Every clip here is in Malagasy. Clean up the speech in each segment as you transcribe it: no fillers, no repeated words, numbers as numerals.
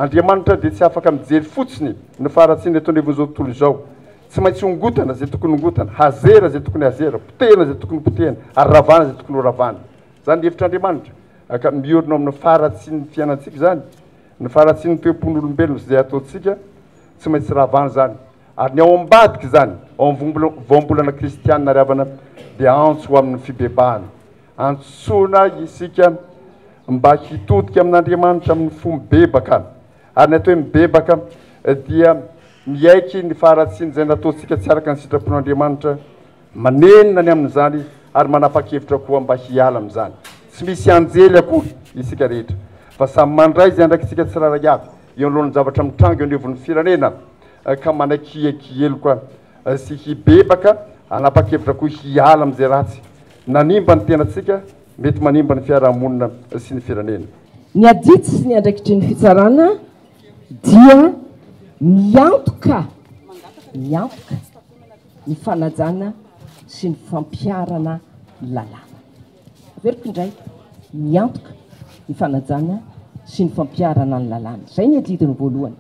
Andriamanitra dia tsy afaka mijery fotsiny ny faharatsiana ataon'izao tontolo izao. Tsy maintsy ongotana zay tokony ongotana, hazera zay tokony hazera, potehana zay tokony potehana, ary ravana zay tokony ravana. Zany ny hevitr'Andriamanitra. Aka miorina amin'ny faharatsian'ny fiainantsika zany, ny faharatsian'ny toepon'olombelona izay ataontsika, tsy maintsy ravana zany. Ary ny ao ambadika zany, ao amin'ny voambolana kristianina ravana dia antso amin'ny fibebahana. Antsoina isika mba hitodika amin'Andriamanitra amin'ny fomba bebaka. Ary ny atao hoe mibebaka dia miaiky ny faharatsiana izay nataontsika tsy araka ny sitrapon'Andriamanitra, manenina ny amin'izany ary manapa-kevitra koa mba hiala amin'izany. Tsy misy anjely akory isika rehetra, fa samy mandray izay andraikitsika tsirairay avy eo anoloan'ny zavatra mitranga eo anivon'ny firenena, ka manaikiheloka sy hibebaka, hanapa-kevitra koa hiala amin'izay ratsy nanimba ny tenatsika, mety manimba ny fiarahamonina sy ny firenena. Ny aditsy sy ny andraikitry ny fitsarana dia miantoka ny fanajana sy ny fampiarana lalàna. Averiko indray, miantoka ny fanajana sy ny fampiarana ny lalàna. Zay ny adidiny voalohany.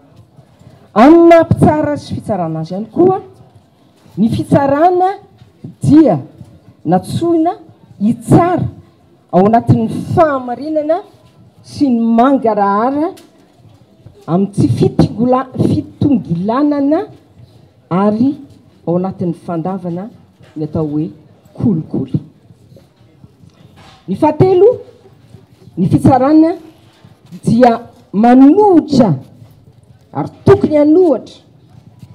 Amin'ny mampitsara sy fitsarana azy ihany koa, ny fitsarana dia natsoina hitsara ao anatin'ny fahamarinana sy ny mangarahara amin'ny tsy fitongilanana ary ao anatin'ny fandavana ny atao hoe kolikoly. Ny fahatelo, ny fitsarana dia manohitra ary tokony hanohatra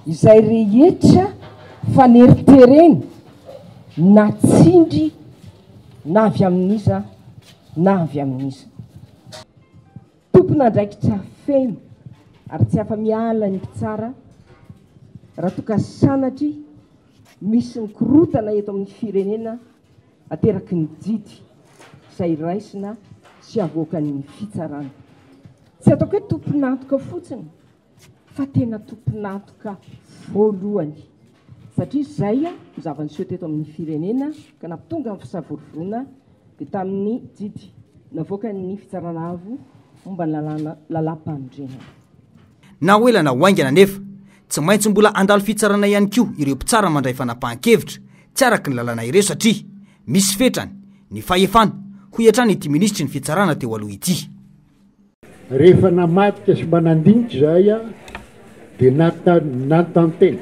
izay rehetra faneritereny na tsindry na avy amin'iza na avy amin'iza. Tompon'andraikitra feno ary tsy afa-miala ny mpitsara raha toka sanatry misy ny korotana eto amin'ny firenena ateraky ny didy izay raisina sy avoaka ny fitsarana. Tsy ataoko hoe tomponantoka fotsiny fa tena tomponantoka voalohany, satria izay zavany-seho teto amin'ny firenena ka nampitonga amin'ny fisavorovona dia tamin'ny didy navoaka ny fitsarana avo momba ny lalam-pandrenana. Na hoelana hoaingana nefa tsy maintsy mbola andalo fitsarana ihany koa ireo mpitsara mandray fanapahan-kevitra tsy araky ny lalàna ireo, satria misy fetrany ny fahefana ho hiatrany ity minisitry ny fitsarana teo aloha ity. Rehefa namatika sy manandinitra zahay dia natantena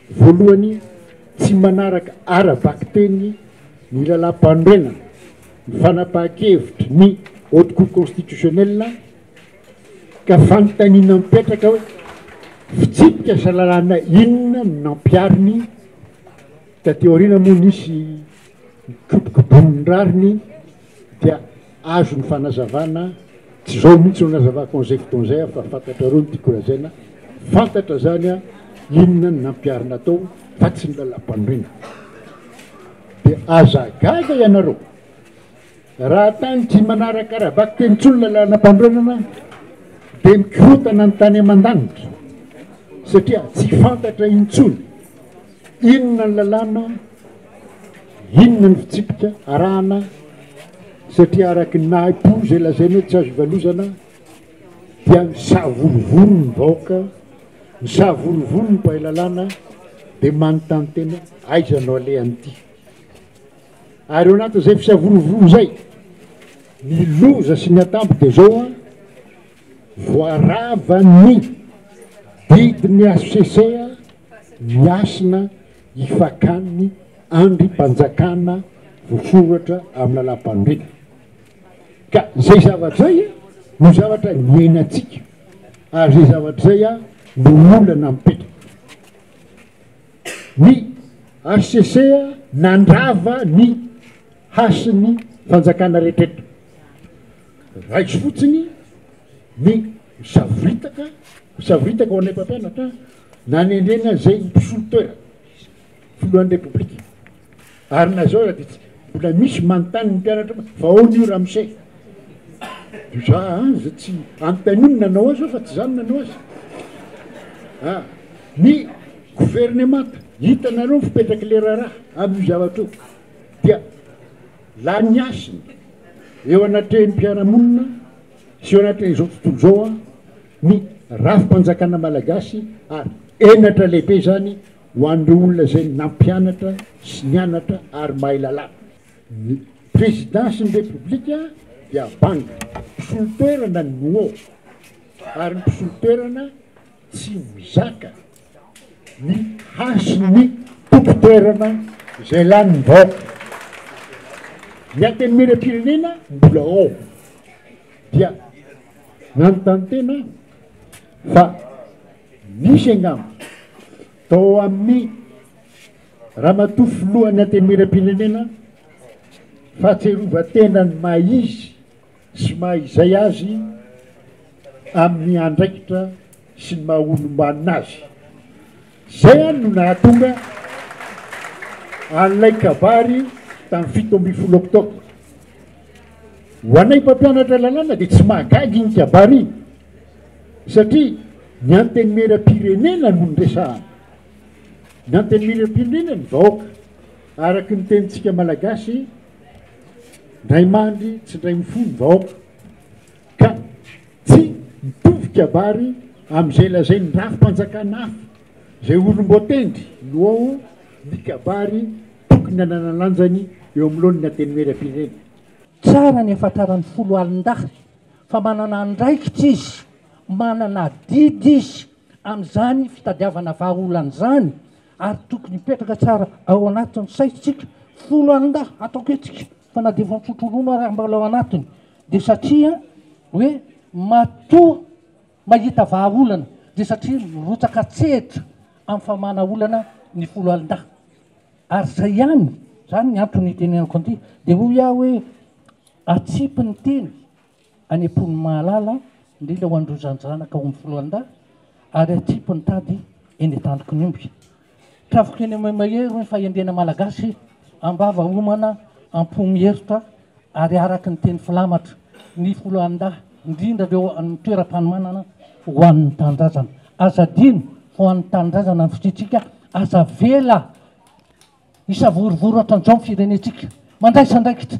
voalohany tsy manaraka ara-baky teny ny lalam-pandrenana, ny fanapahan-kevitra ny haute cour constitutionnelle, ka fanontaniana mipetraka hoe fitsipika sa lalàna inona no nampiariny. Tateo aoriana moa nisy kibokibon'ny rariny dia azo ny fanazavana, tsy zao mihitsy no nazavako an'izay fotoan'izay fa fantatra reo ny tiako lazaina, fantatra zany inona no nampiarina tao fa tsy ny lalam-pandrenana. Dia azagaga ianareo, raha tany tsy manaraka ara-baky teny intsony lalàna-pandrenana dia mikirotana ny tany aman-danitra, satria tsy fantatra intsony inona ny lalàna, inona ny fitsipika arahana, satria araky ny nahipo zay lazaina hoe tsy azo ivalozana dia misavorovoro ny vahoaka, misavorovoro ny mpahay lalàna dia manontany tena aizanao alehan'ity. Ary eo anatin'izay fisavorovoro zay ny loza sy ny atambo dia zao voarava ny didiny ACC miasina hifakany andrim-panjakana voasoratra amin'ny lalam-pandrenana. Ka zay zavatra zay no zavatra niainantsika, ary zay zavatra zay no olana mipetraka. Ny ACC nandrava ny hasiny fanjakana rehetrrehetra, raiso fotsiny ny misavoritaka ho anay mpampianatra na ny endrena zay mpisolo toera filohan'ny repoblika. Ary na zao raha dia mbola misy manontany ny mpianatra fa ao nio Ramose za tsy antaniny nanao azy fa tsy zany nanao azy. Ny gouvernemanta hitanareo fipetraky le raharaha amin'ny zavatra io dia la niasiny eo anatrehny mpiaramonina sy eo anatrehny izao tontolo zao ny rafim-panjakana malagasy ary enatra lehibe zany ho an'ireo olona zay nampianatra sy nianatra ary mahay lalàna. Ny présidensyny républika dia banga mpisolo-toerana ny no ary ny mpisolo-toerana tsy mizaka ny hasiny tompo-toerana zay lany vaoka. Ny antenimieram-pirenena mbola ao dia nanontany tena fa misy angamba tao amin'ny raha-matoa filohan'ny antenimieram-pirenena fahatserovan-tenany maizy sy mahaizay azy amin'ny andraikitra sy ny maha-olombanina azy. Zay any no nahatonga an'ilay kabary tamin'ny 17 oktobra. Ho anay mpampianatra lalàna dia tsy mahagagy iny kabary iny satria ny antenimieram-pirenena no nyresahana. Ny antenimieram-pirenena ny vahoaka araky ny tenintsika malagasy ndray mandry tsy ndray mifony vahoaka ka tsy mitovy kabary amin'izay lazay ny rafim-panjakana hafa zay olom-boatendry no ao ny kabary tokony ananalanjany eo amin'lohany ny antenimieram-pirenena. Tsara ny afantaran'ny folo alin-dahy fa manana andraikitra izy, manana didy izy amin'izany fitadiavana vahaolana zany ary tokony mipetraka tsara ao anatin'ny saitsika. Folo alin-dahy ataoko etsika fa na dia efa misotroroana raha mbola ao anatiny dia satria hoe matoa mahita vahaolana dia satria mirotsaka tsetra amin'ny famana olana ny folo alin-dahy. Ary zay ihany zany ny antony tenenako an'ity dia hoy iaho hoe atsipy ny teny any am-pony mahalala indrindra ho andro zanjanaka ho amin'ny folo alin-dahy ary atsipy ny tady eny an-tandroko ny omby. Trafiko eny mahery hoe fahendrena malagasy ambava homana am-pony heritra ary araky ny teny filamatra ny folo alin-dahy indrindra reo amin'ny toeram-panomanana ho an'ny tanindrazana. Aza dino ho an'ny tanindrazana ny fitritsika, aza vela isavorovoro atran'izao ny firenetsika mandraisandraikitra